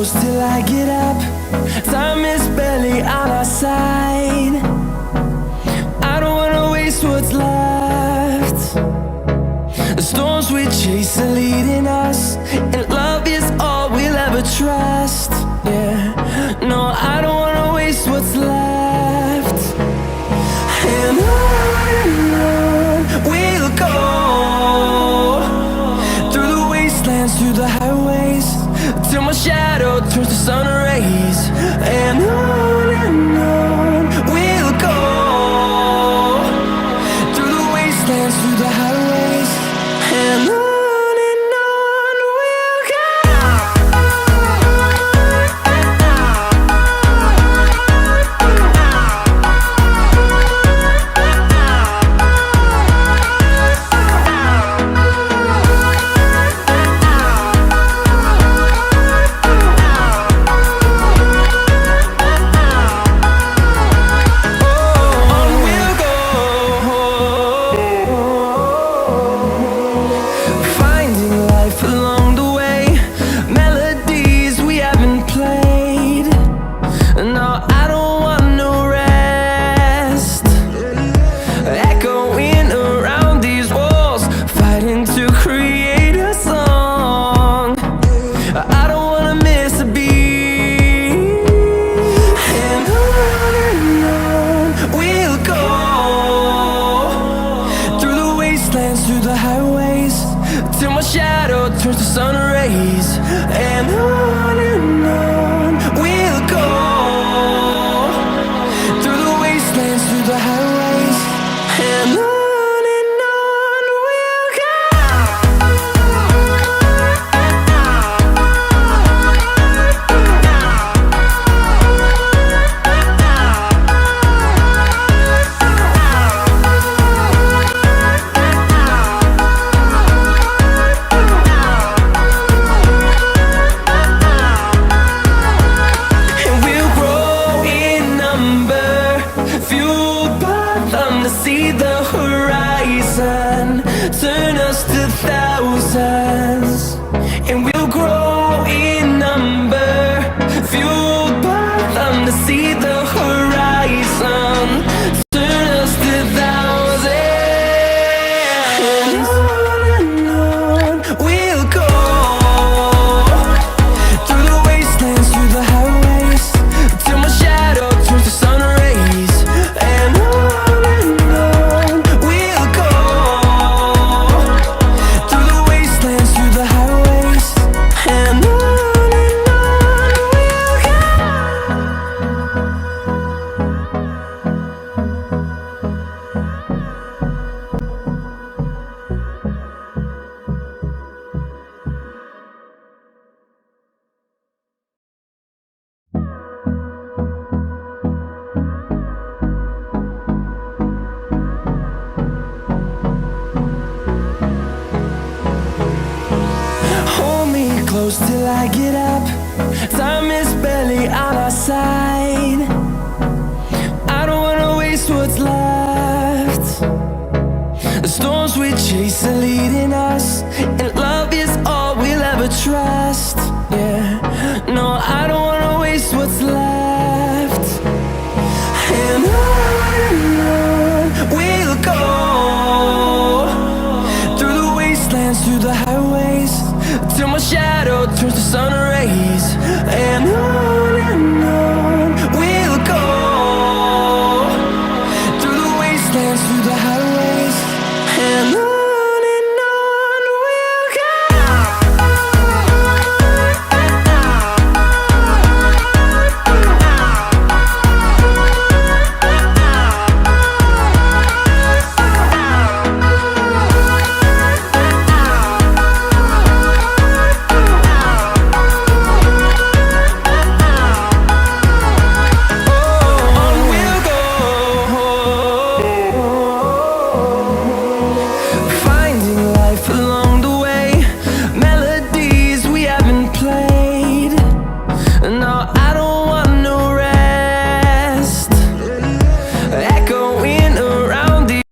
close till I get up. Time is barely on our side. I don't wanna waste what's left. The storms we chase are leading us, and love is all we'll ever trust. Yeah, no, I don't wanna waste what's left. And on we'll go, through the wastelands, through the highways, till my shadow turns to sun rays. And on we'll go, through the wastelands, through the highways, and on we'll go. Through the highways, till my shadow turns to sun rays. And on we'll go, through the wastelands, through the highways, and on we'll go. See the horizon turn us to thousands, and we'll grow in number, fueled by them. To see the horizon turn us to thousands, and on we'll go, through the wastelands, through the highways, till my shadow turns to sun rays. And close till I get up. Time is barely on our side. I don't wanna waste what's left. The storms we chase are leading